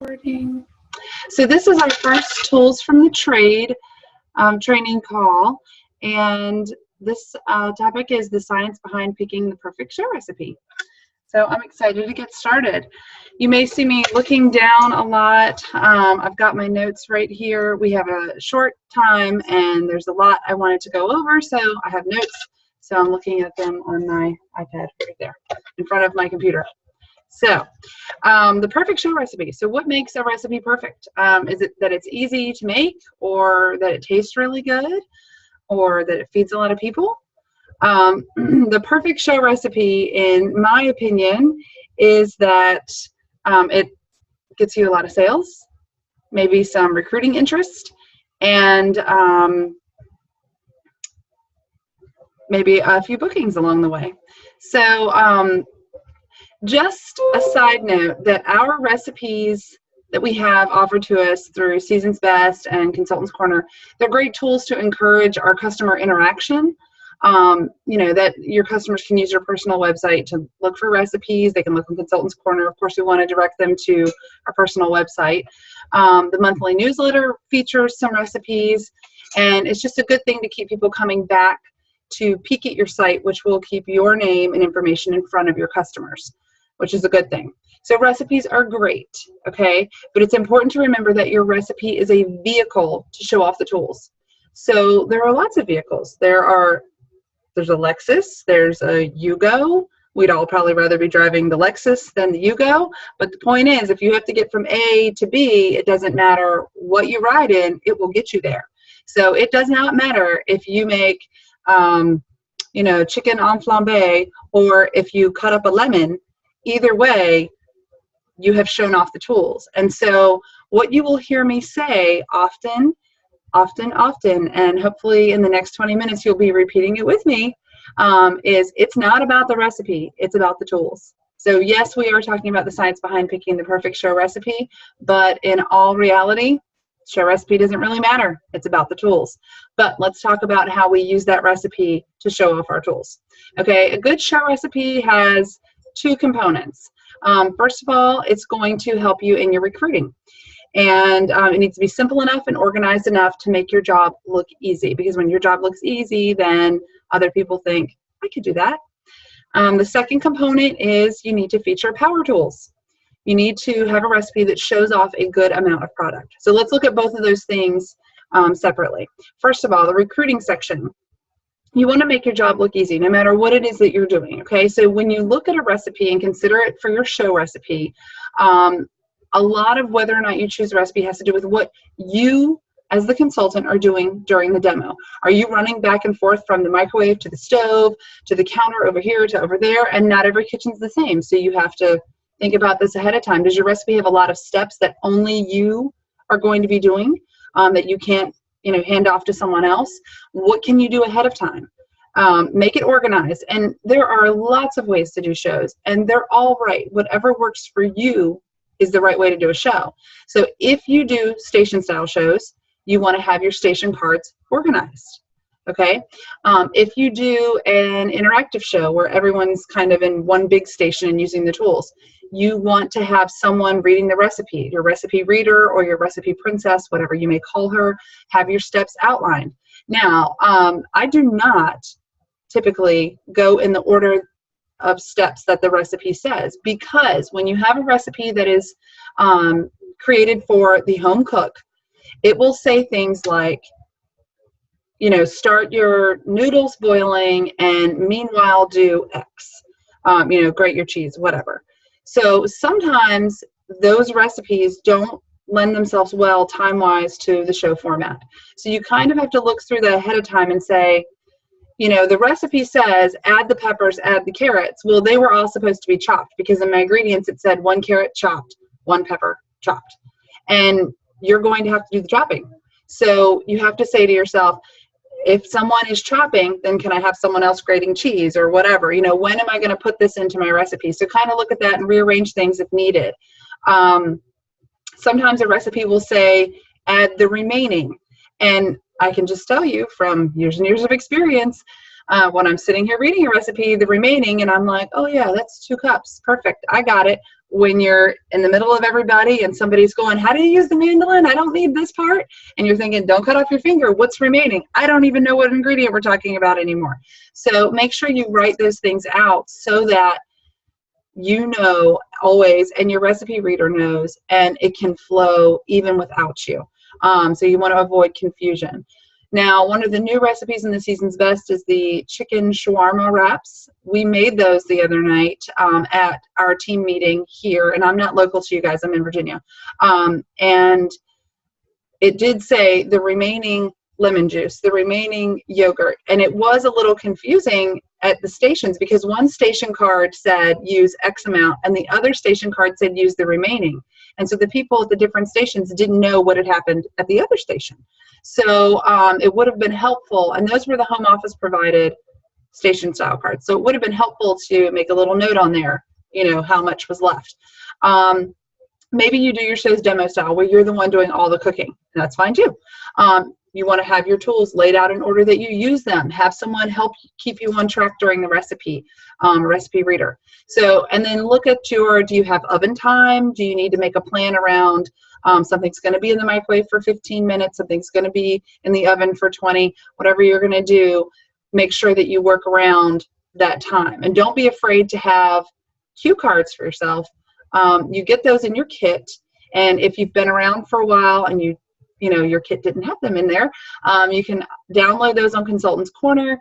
Recording. So this is our first tools from the trade training call, and this topic is the science behind picking the perfect show recipe. So I'm excited to get started. You may see me looking down a lot. I've got my notes right here. We have a short time and there's a lot I wanted to go over, so I have notes. So I'm looking at them on my iPad right there in front of my computer. So the perfect show recipe. So what makes a recipe perfect? Is it that it's easy to make, or that it tastes really good, or that it feeds a lot of people? The perfect show recipe, in my opinion, is that it gets you a lot of sales, maybe some recruiting interest, and maybe a few bookings along the way. So just a side note that our recipes that we have offered to us through Season's Best and Consultants Corner, they're great tools to encourage our customer interaction. You know, that your customers can use your personal website to look for recipes. They can look in Consultants Corner. Of course, we want to direct them to our personal website. The monthly newsletter features some recipes, and it's just a good thing to keep people coming back to peek at your site, which will keep your name and information in front of your customers, which is a good thing. So recipes are great, okay? But it's important to remember that your recipe is a vehicle to show off the tools. So there are lots of vehicles. There's a Lexus, there's a Yugo. We'd all probably rather be driving the Lexus than the Yugo. But the point is, if you have to get from A to B, it doesn't matter what you ride in, it will get you there. So it does not matter if you make you know, chicken en flambe, or if you cut up a lemon. Either way, you have shown off the tools. And so what you will hear me say often, and hopefully in the next 20 minutes you'll be repeating it with me, is it's not about the recipe, it's about the tools. So yes, we are talking about the science behind picking the perfect show recipe, but in all reality, show recipe doesn't really matter. It's about the tools. But let's talk about how we use that recipe to show off our tools. Okay, a good show recipe has two components. First of all, it's going to help you in your recruiting. And it needs to be simple enough and organized enough to make your job look easy, because when your job looks easy, then other people think, I could do that. The second component is you need to feature power tools. You need to have a recipe that shows off a good amount of product. So let's look at both of those things separately. First of all, the recruiting section. You want to make your job look easy, no matter what it is that you're doing, okay? So when you look at a recipe and consider it for your show recipe, a lot of whether or not you choose a recipe has to do with what you, as the consultant, are doing during the demo. Are you running back and forth from the microwave to the stove, to the counter over here to over there? And not every kitchen's the same, so you have to think about this ahead of time. Does your recipe have a lot of steps that only you are going to be doing, that you can't, you know, hand off to someone else? What can you do ahead of time? Make it organized. And there are lots of ways to do shows, and they're all right. Whatever works for you is the right way to do a show. So if you do station style shows, you want to have your station cards organized. Okay, if you do an interactive show where everyone's kind of in one big station and using the tools, you want to have someone reading the recipe, your recipe reader or your recipe princess, whatever you may call her, have your steps outlined. Now, I do not typically go in the order of steps that the recipe says, because when you have a recipe that is created for the home cook, it will say things like, you know, start your noodles boiling and meanwhile do X. You know, grate your cheese, whatever. So sometimes those recipes don't lend themselves well time-wise to the show format. So you kind of have to look through that ahead of time and say, you know, the recipe says add the peppers, add the carrots. Well, they were all supposed to be chopped, because in my ingredients it said 1 carrot chopped, 1 pepper chopped. And you're going to have to do the chopping. So you have to say to yourself, if someone is chopping, then can I have someone else grating cheese or whatever? You know, when am I going to put this into my recipe? So kind of look at that and rearrange things if needed. Sometimes a recipe will say add the remaining. And I can just tell you from years and years of experience, when I'm sitting here reading a recipe, the remaining, and I'm like, oh yeah, that's 2 cups. Perfect. I got it. when you're in the middle of everybody and somebody's going, how do you use the mandolin? I don't need this part. And you're thinking, don't cut off your finger. What's remaining? I don't even know what ingredient we're talking about anymore. So make sure you write those things out so that you know always, and your recipe reader knows, and it can flow even without you. So you want to avoid confusion. Now, one of the new recipes in the Season's Best is the chicken shawarma wraps. We made those the other night at our team meeting here, and I'm not local to you guys, I'm in Virginia. And it did say the remaining lemon juice, the remaining yogurt, and it was a little confusing at the stations because one station card said use X amount and the other station card said use the remaining. And so the people at the different stations didn't know what had happened at the other station. So it would have been helpful, and those were the home office provided station style cards. So it would have been helpful to make a little note on there, you know, how much was left. Maybe you do your shows demo style where you're the one doing all the cooking. That's fine too. You want to have your tools laid out in order that you use them. Have someone help keep you on track during the recipe, recipe reader. So, and then look at your, do you have oven time? Do you need to make a plan around something's going to be in the microwave for 15 minutes, something's going to be in the oven for 20, whatever you're going to do, make sure that you work around that time. And don't be afraid to have cue cards for yourself. You get those in your kit, and if you've been around for a while and you know your kit didn't have them in there, you can download those on Consultants Corner.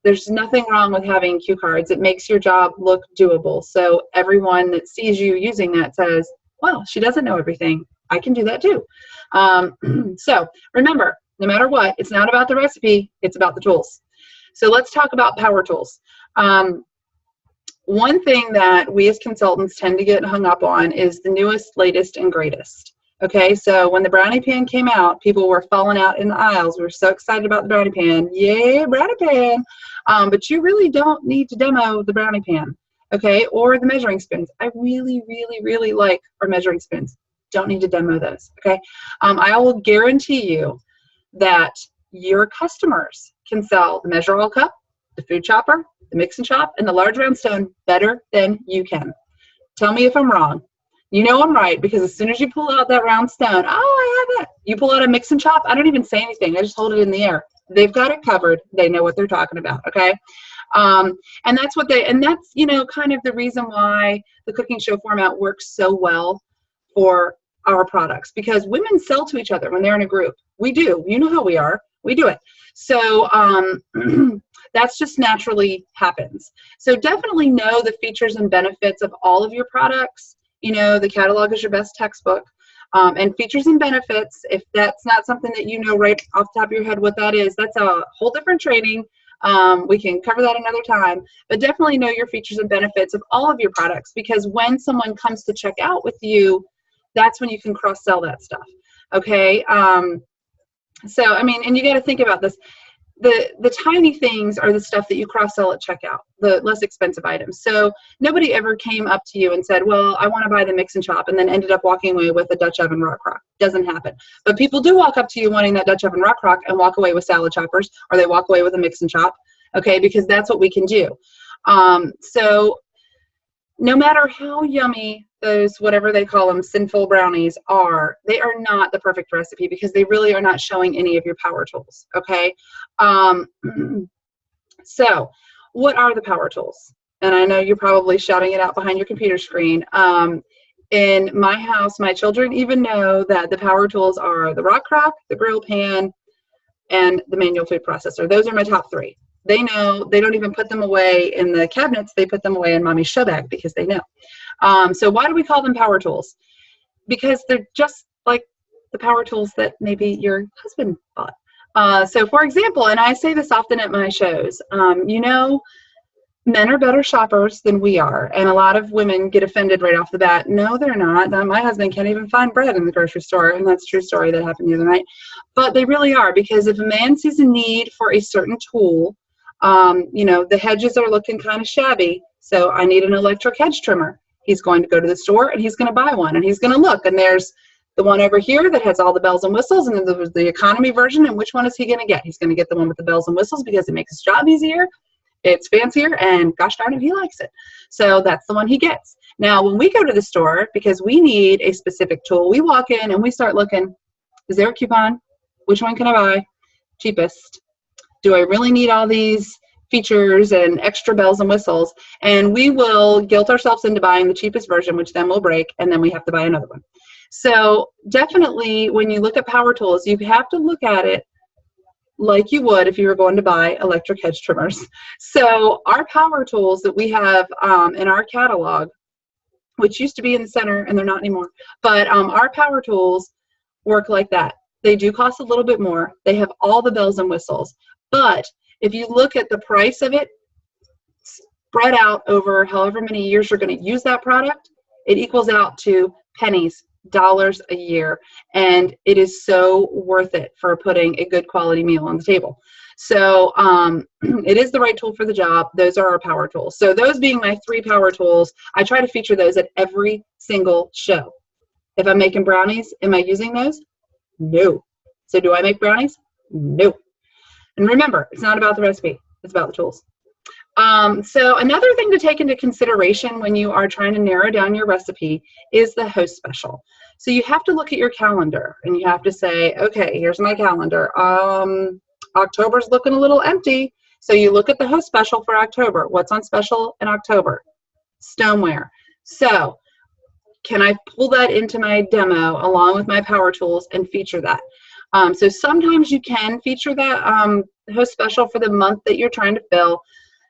There's nothing wrong with having cue cards. It makes your job look doable. So everyone that sees you using that says, well, she doesn't know everything. I can do that too. So remember, no matter what, it's not about the recipe, it's about the tools. So let's talk about power tools. One thing that we as consultants tend to get hung up on is the newest, latest, and greatest. Okay, so when the brownie pan came out, people were falling out in the aisles. We were so excited about the brownie pan. Yay, brownie pan. But you really don't need to demo the brownie pan, okay, or the measuring spoons. I really, really, really like our measuring spoons. Don't need to demo those, okay? I will guarantee you that your customers can sell the Measure All cup, the food chopper, the mix and chop, and the large round stone better than you can. Tell me if I'm wrong. You know I'm right, because as soon as you pull out that round stone, oh, I have it. You pull out a mix and chop, I don't even say anything. I just hold it in the air. They've got it covered. They know what they're talking about, okay? And that's what that's, you know, kind of the reason why the cooking show format works so well for our products, because women sell to each other when they're in a group. We do. You know how we are. We do it. So that's just naturally happens. So definitely know the features and benefits of all of your products. You know, the catalog is your best textbook. And features and benefits, if that's not something that you know right off the top of your head what that is, that's a whole different training. We can cover that another time. But definitely know your features and benefits of all of your products, because when someone comes to check out with you, that's when you can cross-sell that stuff. Okay? So, I mean, and you got to think about this. The tiny things are the stuff that you cross-sell at checkout, the less expensive items. So nobody ever came up to you and said, well, I want to buy the mix and chop, and then ended up walking away with a Dutch oven rock crock. Doesn't happen. But people do walk up to you wanting that Dutch oven rock crock and walk away with salad choppers, or they walk away with a mix and chop, okay, because that's what we can do. So no matter how yummy those, whatever they call them, sinful brownies are, they are not the perfect recipe, because they really are not showing any of your power tools, okay? So what are the power tools? And I know you're probably shouting it out behind your computer screen. In my house, my children even know that the power tools are the rock crock, the grill pan, and the manual food processor. Those are my top three. They know. They don't even put them away in the cabinets. They put them away in mommy's show bag, because they know. So why do we call them power tools? Because they're just like the power tools that maybe your husband bought. So for example, and I say this often at my shows, you know, men are better shoppers than we are. And a lot of women get offended right off the bat. No, they're not. My husband can't even find bread in the grocery store. And that's a true story that happened the other night. But they really are, because if a man sees a need for a certain tool, you know, the hedges are looking kind of shabby, so I need an electric hedge trimmer. He's going to go to the store and he's going to buy one, and he's going to look, and there's the one over here that has all the bells and whistles, and then there's the economy version, and which one is he going to get? He's going to get the one with the bells and whistles, because it makes his job easier, it's fancier, and gosh darn it, he likes it. So that's the one he gets. Now, when we go to the store, because we need a specific tool, we walk in and we start looking, is there a coupon? Which one can I buy? Cheapest. Do I really need all these features and extra bells and whistles? And we will guilt ourselves into buying the cheapest version, which then will break, and then we have to buy another one. So definitely when you look at power tools, you have to look at it like you would if you were going to buy electric hedge trimmers. So our power tools that we have in our catalog, which used to be in the center and they're not anymore, but our power tools work like that. They do cost a little bit more. They have all the bells and whistles. But if you look at the price of it, spread out over however many years you're going to use that product, it equals out to pennies, dollars a year. And it is so worth it for putting a good quality meal on the table. So it is the right tool for the job. Those are our power tools. So those being my 3 power tools, I try to feature those at every single show. If I'm making brownies, am I using those? No. So do I make brownies? No. And remember, it's not about the recipe, it's about the tools. So another thing to take into consideration when you are trying to narrow down your recipe is the host special. So you have to look at your calendar and you have to say, okay, here's my calendar. October's looking a little empty. So you look at the host special for October. What's on special in October? Stoneware. So can I pull that into my demo along with my power tools and feature that? So sometimes you can feature that host special for the month that you're trying to fill.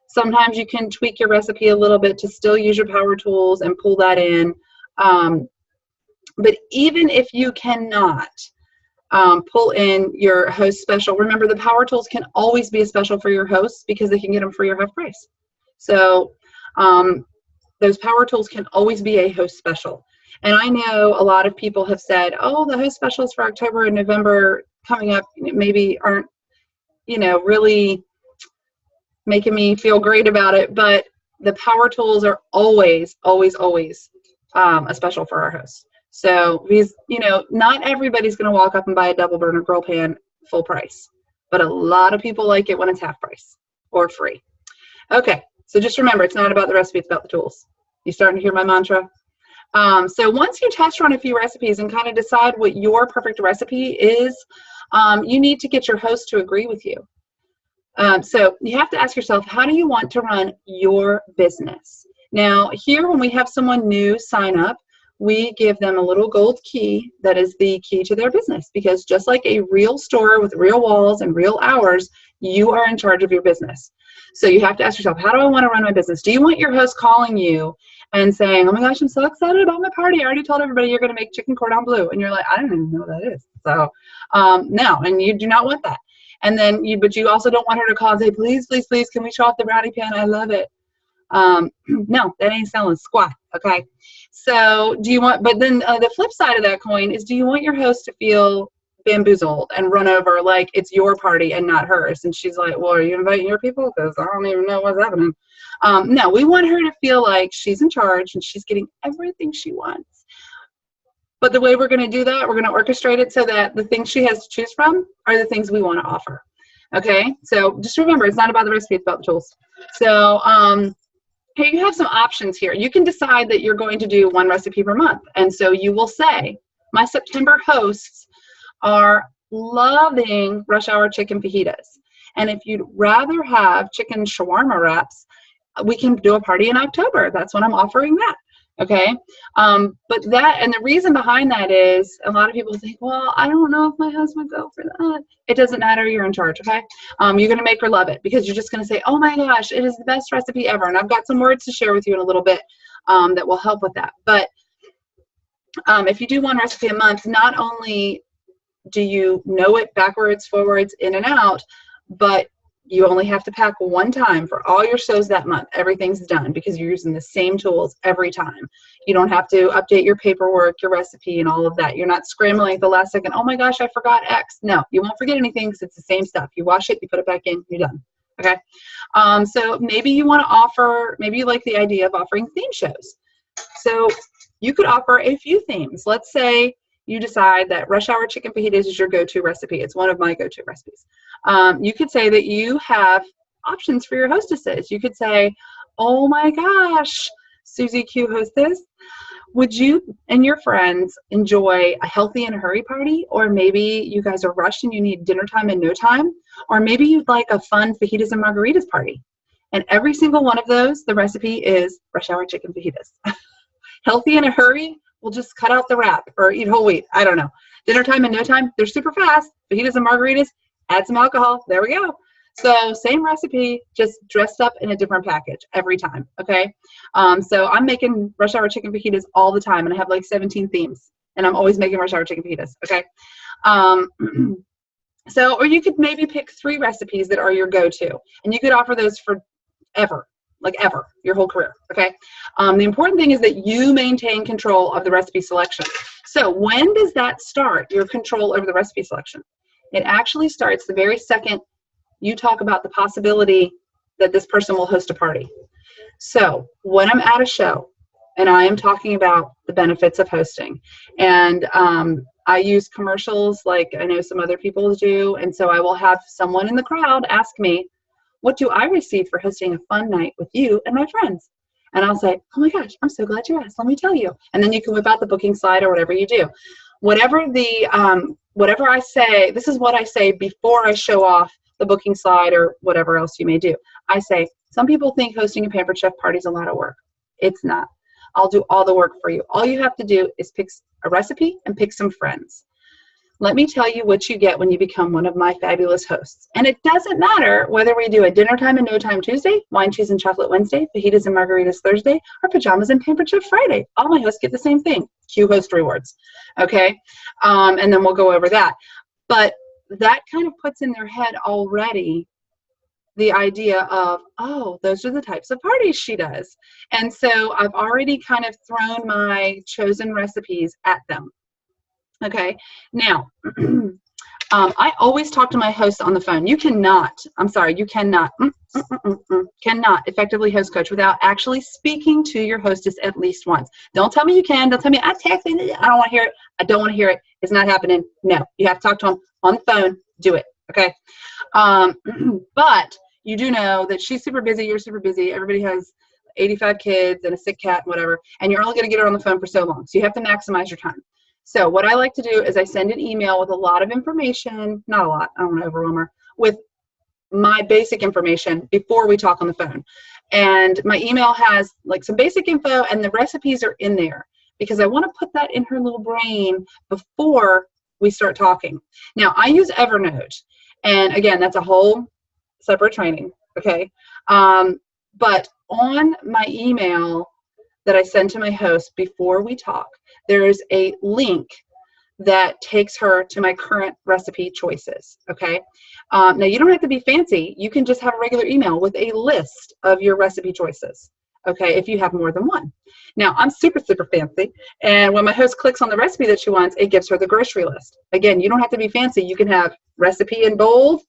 Sometimes you can tweak your recipe a little bit to still use your power tools and pull that in. But even if you cannot pull in your host special, remember the power tools can always be a special for your hosts because they can get them for your half price. So those power tools can always be a host special. And I know a lot of people have said, oh, the host specials for October and November coming up maybe aren't, really making me feel great about it. But the power tools are always, always, always a special for our hosts. So these, not everybody's going to walk up and buy a double burner grill pan full price. But a lot of people like it when it's half price or free. Okay, so just remember, it's not about the recipe, it's about the tools. You starting to hear my mantra? So once you test run a few recipes and kind of decide what your perfect recipe is, you need to get your host to agree with you. So you have to ask yourself, how do you want to run your business? Now, here when we have someone new sign up, we give them a little gold key that is the key to their business, because just like a real store with real walls and real hours, you are in charge of your business. So you have to ask yourself, how do I want to run my business? Do you want your host calling you and saying, oh my gosh, I'm so excited about my party. I already told everybody you're going to make chicken cordon bleu. And you're like, I don't even know what that is. So no, and you do not want that. And then but you also don't want her to call and say, please, please, please, can we show off the brownie pan? I love it. No, that ain't selling squat. Okay. So do you want, but then the flip side of that coin is, do you want your host to feel bamboozled and run over like it's your party and not hers? And she's like, well, are you inviting your people? Because I don't even know what's happening. No, we want her to feel like she's in charge and she's getting everything she wants. But the way we're going to do that, we're going to orchestrate it so that the things she has to choose from are the things we want to offer. Okay, so just remember, it's not about the recipe, it's about the tools. So here you have some options here. You can decide that you're going to do 1 recipe per month. And so you will say, my September hosts are loving rush hour chicken fajitas. And if you'd rather have chicken shawarma wraps, we can do a party in October. That's when I'm offering that. Okay. But that, and the reason behind that is a lot of people think, well, I don't know if my husband would go for that. It doesn't matter. You're in charge. Okay. You're going to make her love it because you're just going to say, oh my gosh, it is the best recipe ever. And I've got some words to share with you in a little bit that will help with that. But if you do 1 recipe a month, not only do you know it backwards, forwards, in and out, but you only have to pack 1 time for all your shows that month. Everything's done because you're using the same tools every time. You don't have to update your paperwork, your recipe, and all of that. You're not scrambling at the last second, oh my gosh, I forgot X. No, you won't forget anything because it's the same stuff. You wash it, you put it back in, you're done. Okay. So maybe you want to offer, maybe you like the idea of offering theme shows. So you could offer a few themes. Let's say you decide that rush hour chicken fajitas is your go-to recipe. It's one of my go-to recipes. You could say that you have options for your hostesses. You could say, oh my gosh, Susie Q Hostess. Would you and your friends enjoy a healthy in a hurry party? Or maybe you guys are rushed and you need dinner time and no time? Or maybe you'd like a fun fajitas and margaritas party. And every single one of those, the recipe is rush hour chicken fajitas. Healthy in a hurry, we'll just cut out the wrap or eat whole wheat. I don't know. Dinner time and no time, they're super fast. Fajitas and margaritas, add some alcohol. There we go. So same recipe, just dressed up in a different package every time, okay? So I'm making rush hour chicken fajitas all the time, and I have like 17 themes, and I'm always making rush hour chicken fajitas, okay? So, or you could maybe pick 3 recipes that are your go-to, and you could offer those for ever, like ever, your whole career, okay? The important thing is that you maintain control of the recipe selection. So when does that start, your control over the recipe selection? It actually starts the very second you talk about the possibility that this person will host a party. So when I'm at a show and I am talking about the benefits of hosting, and I use commercials like I know some other people do, and so I will have someone in the crowd ask me, what do I receive for hosting a fun night with you and my friends? And I'll say, oh my gosh, I'm so glad you asked, let me tell you. And then you can whip out the booking slide or whatever you do. Whatever I say, this is what I say before I show off the booking slide or whatever else you may do. I say, some people think hosting a Pampered Chef party is a lot of work. It's not. I'll do all the work for you. All you have to do is pick a recipe and pick some friends. Let me tell you what you get when you become one of my fabulous hosts. And it doesn't matter whether we do a dinner time and no time Tuesday, wine, cheese, and chocolate Wednesday, fajitas and margaritas Thursday, or pajamas and Pampered Chef Friday. All my hosts get the same thing, Q Host Rewards, okay? And then we'll go over that. But that kind of puts in their head already the idea of, oh, those are the types of parties she does. And so I've already kind of thrown my chosen recipes at them. Okay, now, I always talk to my hosts on the phone. You cannot effectively host coach without actually speaking to your hostess at least once. Don't tell me you can. Don't tell me I texted. I don't want to hear it. I don't want to hear it. It's not happening. No, you have to talk to them on the phone. Do it, okay? But you do know that she's super busy. You're super busy. Everybody has 85 kids and a sick cat and whatever, and you're only going to get her on the phone for so long. So you have to maximize your time. So what I like to do is I send an email with a lot of information, not a lot, I don't want to overwhelm her, with my basic information before we talk on the phone. And my email has like some basic info and the recipes are in there because I want to put that in her little brain before we start talking. Now I use Evernote, and again, that's a whole separate training, okay? But on my email that I send to my host before we talk, there is a link that takes her to my current recipe choices, okay? Now, you don't have to be fancy. You can just have a regular email with a list of your recipe choices, okay, if you have more than one. Now, I'm super, super fancy, and when my host clicks on the recipe that she wants, it gives her the grocery list. Again, you don't have to be fancy. You can have recipe in bold,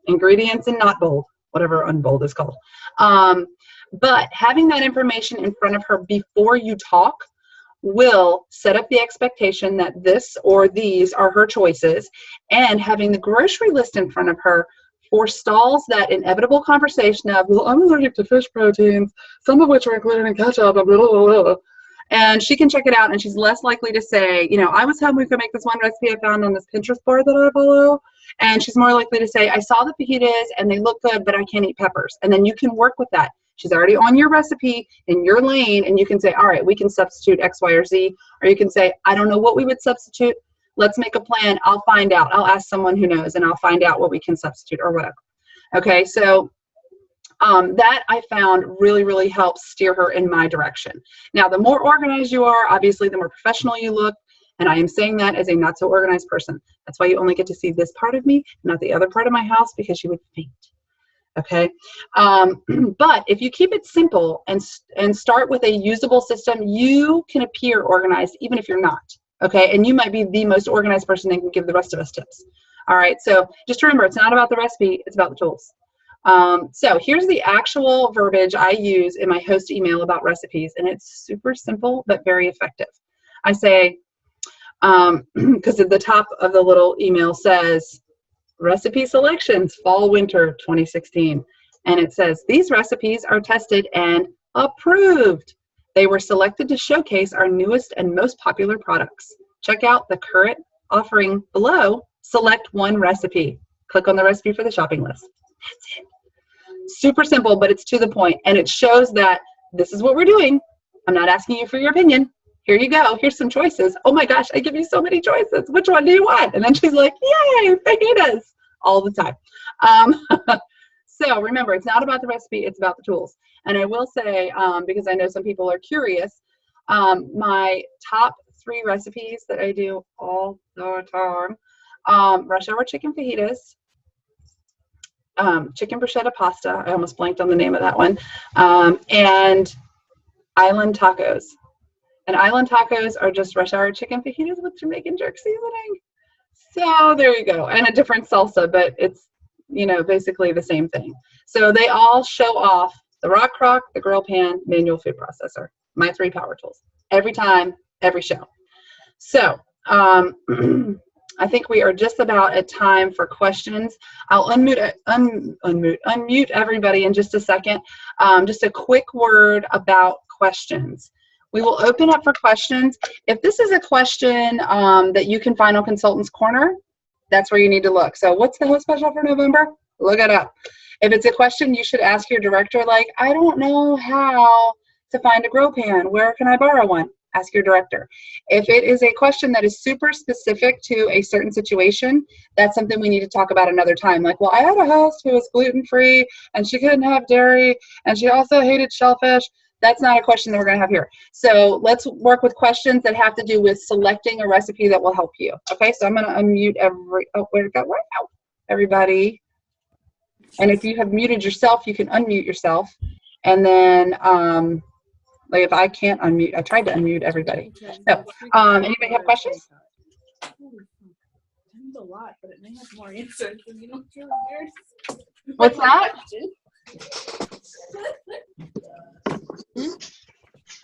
ingredients in not bold, whatever unbold is called. But having that information in front of her before you talk will set up the expectation that this or these are her choices, and having the grocery list in front of her forestalls that inevitable conversation of, well, I'm allergic to fish proteins, some of which are included in ketchup, blah, blah, blah, blah. And she can check it out, and she's less likely to say, you know, I was hoping we could make this one recipe I found on this Pinterest board that I follow. And she's more likely to say, I saw the fajitas and they look good, but I can't eat peppers. And then you can work with that. She's already on your recipe in your lane, and you can say, all right, we can substitute X, Y, or Z. Or you can say, I don't know what we would substitute. Let's make a plan. I'll find out. I'll ask someone who knows, and I'll find out what we can substitute or whatever. Okay, so that I found really, really helps steer her in my direction. Now, the more organized you are, obviously, the more professional you look. And I am saying that as a not so organized person. That's why you only get to see this part of me, not the other part of my house, because you would faint. Okay, but if you keep it simple and start with a usable system, you can appear organized even if you're not. Okay, and you might be the most organized person that can give the rest of us tips. All right, so just remember, it's not about the recipe, it's about the tools. So here's the actual verbiage I use in my host email about recipes, and it's super simple but very effective. I say, because at the top of the little email says, recipe selections, fall, winter 2016. And it says, these recipes are tested and approved They were selected to showcase our newest and most popular products. Check out the current offering below. Select one recipe. Click on the recipe for the shopping list. That's it. Super simple, but it's to the point, and it shows that this is what we're doing. I'm not asking you for your opinion. Here you go. Here's some choices. Oh my gosh, I give you so many choices. Which one do you want? And then she's like, yay, fajitas, all the time. So remember, it's not about the recipe, it's about the tools. And I will say, because I know some people are curious, my top 3 recipes that I do all the time, rush hour chicken fajitas, chicken bruschetta pasta, I almost blanked on the name of that one, and island tacos. And island tacos are just rush hour chicken fajitas with Jamaican jerk seasoning. So there you go. And a different salsa, but it's, you know, basically the same thing. So they all show off the rock crock, the grill pan, manual food processor, my 3 power tools, every time, every show. So I think we are just about at time for questions. I'll unmute everybody in just a second. Just a quick word about questions. We will open up for questions. If this is a question that you can find on Consultants Corner, that's where you need to look. So what's the host special for November? Look it up. If it's a question you should ask your director, like, I don't know how to find a grill pan. Where can I borrow one? Ask your director. If it is a question that is super specific to a certain situation, that's something we need to talk about another time. Like, well, I had a host who was gluten-free and she couldn't have dairy and she also hated shellfish. That's not a question that we're going to have here. So let's work with questions that have to do with selecting a recipe that will help you. Okay, so I'm going to unmute where'd it go? Right now, everybody. And if you have muted yourself, you can unmute yourself. And then, like if I can't unmute, I tried to unmute everybody. So, anybody have questions? A lot, but it may have more answers than you don't feel embarrassed. What's that?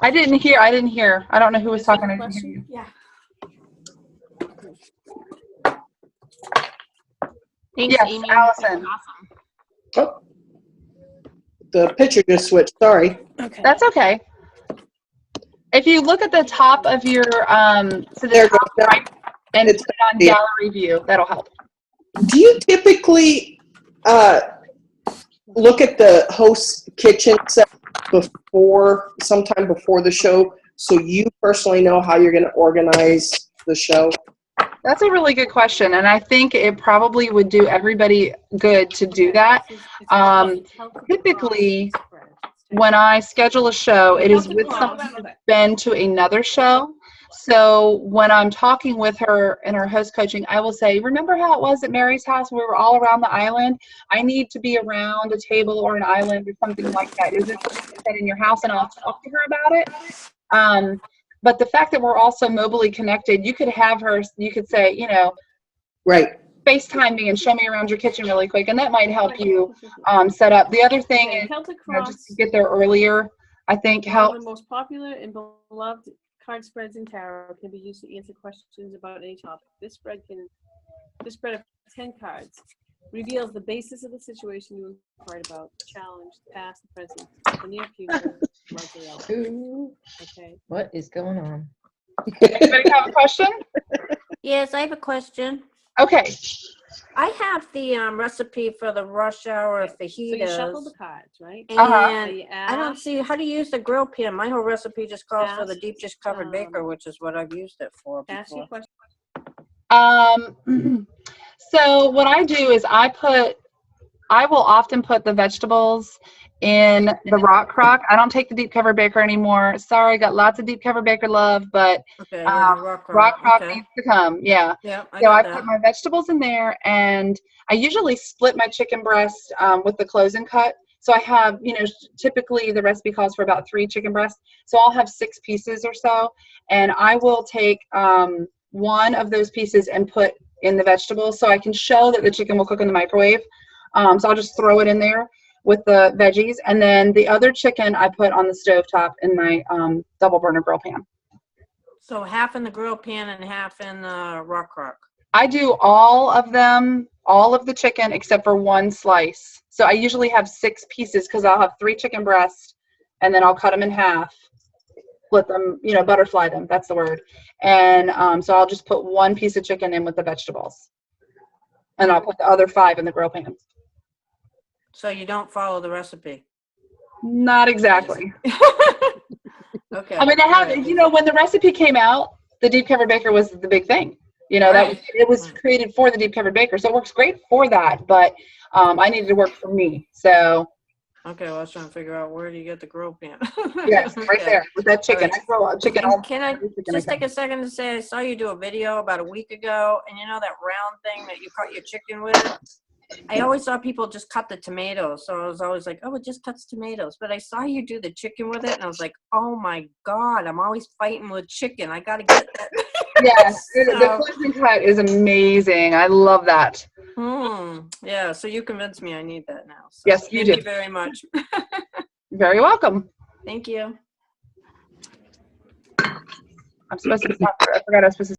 I didn't hear. I don't know who was talking. I didn't hear you. Yeah. Thanks, Yes, Amy. Allison. Awesome. Oh, the picture just switched. Sorry. Okay. That's okay. If you look at the top of your, so There the top goes. right, and It's put it on gallery view, that'll help. Do you typically look at the host's kitchen set sometime before the show, so you personally know how you're going to organize the show? That's a really good question, and I think it probably would do everybody good to do that. Typically, when I schedule a show, it is with someone who's been to another show. So when I'm talking with her in her host coaching, I will say, remember how it was at Mary's house? We were all around the island. I need to be around a table or an island or something like that. Is there something like that in your house? And I'll talk to her about it. But the fact that we're also mobily connected, you could have her, you could say, you know, Right. FaceTime me and show me around your kitchen really quick, and that might help you set up. The other thing is, just to get there earlier, I think helps. One of the most popular and beloved card spreads in tarot can be used to answer questions about any topic. This spread of 10 cards reveals the basis of the situation you inquired about, the challenge, the past, the present, the near future, likely outcome. Okay. What is going on? Anybody have a question? Yes, I have a question. Okay. I have the recipe for the rush hour fajitas. So you shuffle the cards, right? And Uh-huh. So I don't see how to use the grill pan. My whole recipe just calls for the Ask, deep dish covered baker, which is what I've used it for ask your before. question. So what I do is I will often put the vegetables in the rock crock. I don't take the deep cover baker anymore. Sorry, got lots of deep cover baker love, but Okay, yeah, rock crock okay. needs to come. Yeah. Yeah, So I got put that. my vegetables in there, and I usually split my chicken breast with the close and cut. So I have, you know, typically the recipe calls for about 3 chicken breasts. So I'll have 6 pieces or so, and I will take one of those pieces and put in the vegetables so I can show that the chicken will cook in the microwave. So I'll just throw it in there with the veggies, and then the other chicken I put on the stovetop in my double burner grill pan. So half in the grill pan and half in the rock crock. I do all of them, all of the chicken except for 1 slice. So I usually have 6 pieces because I'll have 3 chicken breasts, and then I'll cut them in half split them, butterfly them. That's the word. And so I'll just put one piece of chicken in with the vegetables. And I'll put the other 5 in the grill pan. So you don't follow the recipe. Not exactly. Okay. I mean, I have, Alright. when the recipe came out, the deep covered baker was the big thing. Right. It was created for the deep covered baker. So it works great for that, but I needed to work for me. So Okay, well, I was trying to figure out where do you get the grill pan? yes, right Okay. there with that chicken. Alright. I grill out chicken. And can I every chicken just can. take a second to say I saw you do a video about a week ago, and you know that round thing that you cut your chicken with? I always saw people just cut the tomatoes, so I was always like, oh, it just cuts tomatoes. But I saw you do the chicken with it, and I was like, oh my God, I'm always fighting with chicken. I got to get that. Yes, So- the closing cut is amazing. I love that. Yeah, so you convinced me I need that now. So Yes, you thank did. you very much. You're very welcome. Thank you. I'm supposed to stop. I forgot I was supposed to